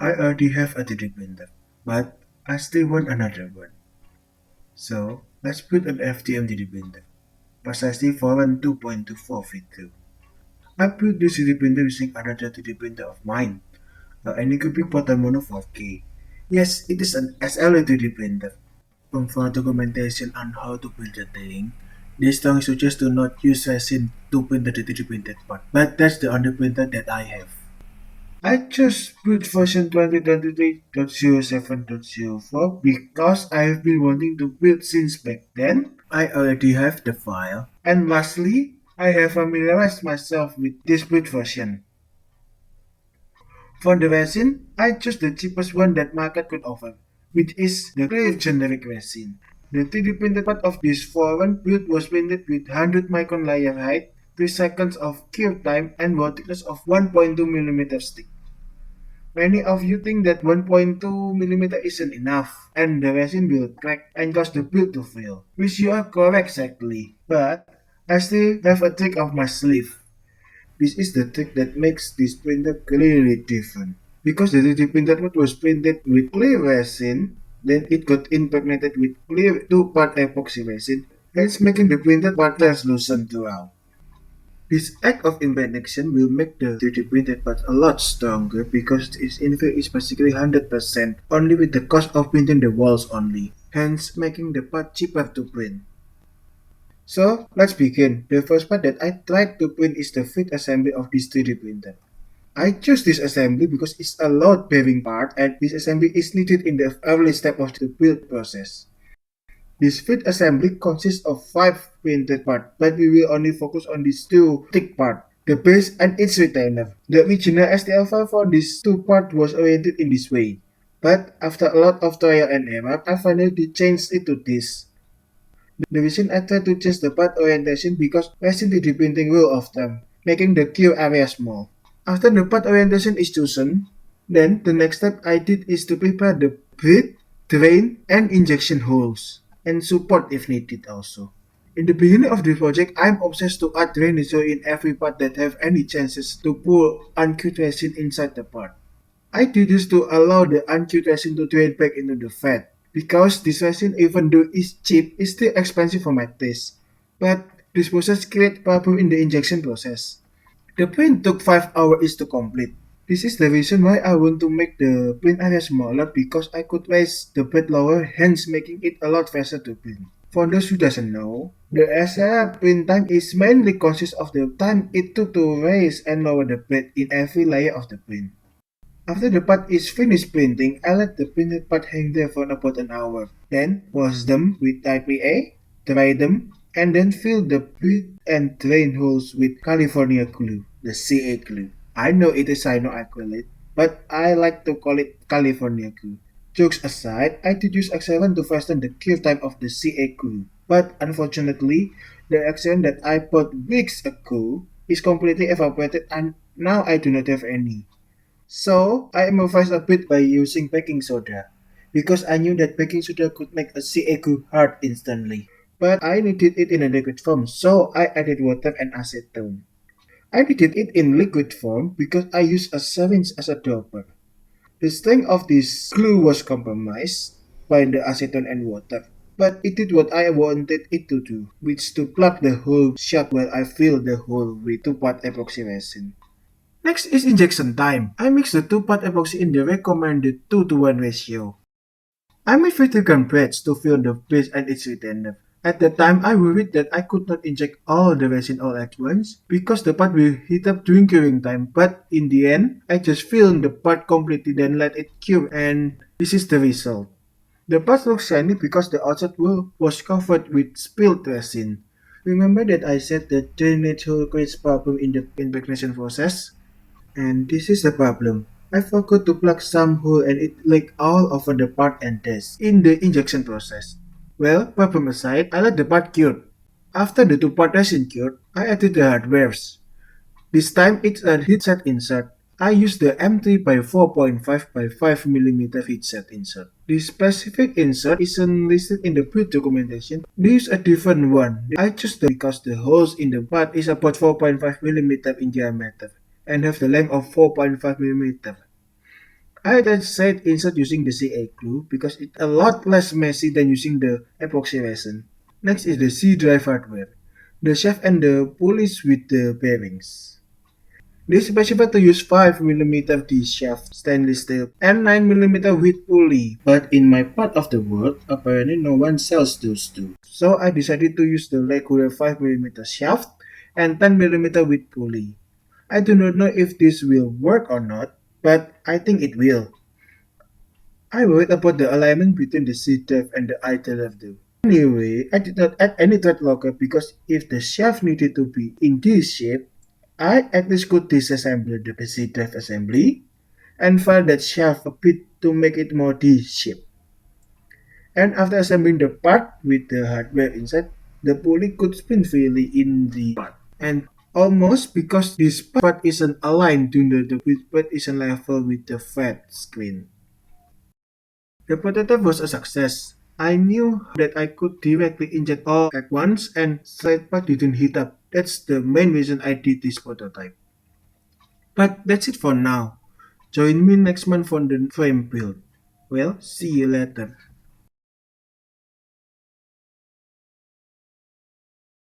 I already have a 3D printer, but I still want another one. So let's put an FDM 3D printer, precisely for an 2.24 feet through. I built this 3D printer using another 3D printer of mine, an Anycubic Potamono 4K. Yes, it is an SLA 3D printer. For documentation on how to build the thing, they strongly suggest to not use resin to print the 3D printed part, but that's the only printer that I have. I just built version 2023.07.04 because I have been wanting to build since back then. I already have the file. And lastly, I have familiarized myself with this build version. For the resin, I chose the cheapest one that market could offer, which is the Clear generic resin. The 3D printed part of this foreign build was printed with 100 micron layer height, 3 seconds of cure time, and ball thickness of 1.2 mm stick. Many of you think that 1.2 mm isn't enough, and the resin will crack and cause the build to fail, which you are correct exactly. But I still have a trick up my sleeve. This is the trick that makes this printer clearly different. Because the 3D printed part was printed with clear resin, then it got impregnated with clear two-part epoxy resin, hence making the printed part translucent throughout. This act of impregnation will make the 3D printed part a lot stronger because its infill is basically 100% only with the cost of printing the walls only, hence making the part cheaper to print. So let's begin. The first part that I tried to print is the feed assembly of this 3D printer. I chose this assembly because it's a load bearing part and this assembly is needed in the early step of the build process. This feed assembly consists of 5 printed parts, but we will only focus on these two thick parts, the base and its retainer. The original STL file for these two parts was oriented in this way, but after a lot of trial and error, I finally changed it to this. The reason I tried to change the part orientation because resin 3D printing rule of thumb, making the cure area small. After the part orientation is chosen, then the next step I did is to prepare the breathe, drain, and injection holes, and support if needed also. In the beginning of the project, I'm obsessed to add drainage in every part that have any chances to pour uncured resin inside the part. I did this to allow the uncured resin to drain back into the fat. Because this resin, even though it's cheap, is still expensive for my taste. But this process created problem in the injection process. The print took 5 hours to complete. This is the reason why I want to make the print area smaller because I could raise the bed lower, hence making it a lot faster to print. For those who doesn't know, the SLR print time is mainly consists of the time it took to raise and lower the bed in every layer of the print. After the part is finished printing, I let the printed part hang there for about an hour. Then wash them with IPA, dry them, and then fill the breathe and drain holes with California glue, the CA glue. I know it is cyanoacrylate, but I like to call it California glue. Jokes aside, I did use Excellent to fasten the cure time of the CA glue. But unfortunately, the Excellent that I bought weeks ago is completely evaporated and now I do not have any. So I improvised a bit by using baking soda, because I knew that baking soda could make a sea egg hard instantly. But I needed it in a liquid form, so I added water and acetone. I needed it in liquid form because I used a syringe as a dropper. The strength of this glue was compromised by the acetone and water, but it did what I wanted it to do, which to plug the hole shut while I fill the hole with 2-part epoxy resin. Next is injection time. I mix the two-part epoxy in the recommended 2 to 1 ratio. I made 50 gram pads to fill the base and its retainer. At the time, I worried that I could not inject all the resin all at once because the part will heat up during curing time. But in the end, I just filled the part completely then let it cure, and this is the result. The part looks shiny because the outside wall was covered with spilled resin. Remember that I said that drainage hole creates problem in the impregnation process? And this is the problem. I forgot to plug some hole and it leaked all over the part and desk in the injection process. Well, problem aside, I let the part cure. After the two part resin cured, I added the hardwares. This time it's a heatset insert. I used the M3 by 4.5 by 5 mm heatset insert. This specific insert isn't listed in the build documentation. They use a different one. I chose the because the holes in the part is about 4.5 mm in diameter and have the length of 4.5 mm. I then said insert using the CA glue because it's a lot less messy than using the epoxy resin. Next is the C drive hardware, the shaft and the pulleys with the bearings. They specify to use 5 mm D shaft stainless steel and 9 mm with pulley, but in my part of the world, apparently no one sells those two. So I decided to use the regular 5 mm shaft and 10 mm with pulley. I do not know if this will work or not, but I think it will. I worried about the alignment between the C drive and the I drive though. Anyway, I did not add any thread locker because if the shaft needed to be in this shape, I at least could disassemble the C drive assembly and file that shaft a bit to make it more D-shaped. And after assembling the part with the hardware inside, the pulley could spin freely in the part. And almost because this part isn't aligned to the part isn't level with the fat screen. The prototype was a success. I knew that I could directly inject all at once and slide part didn't heat up. That's the main reason I did this prototype. But that's it for now. Join me next month for the frame build. Well, see you later.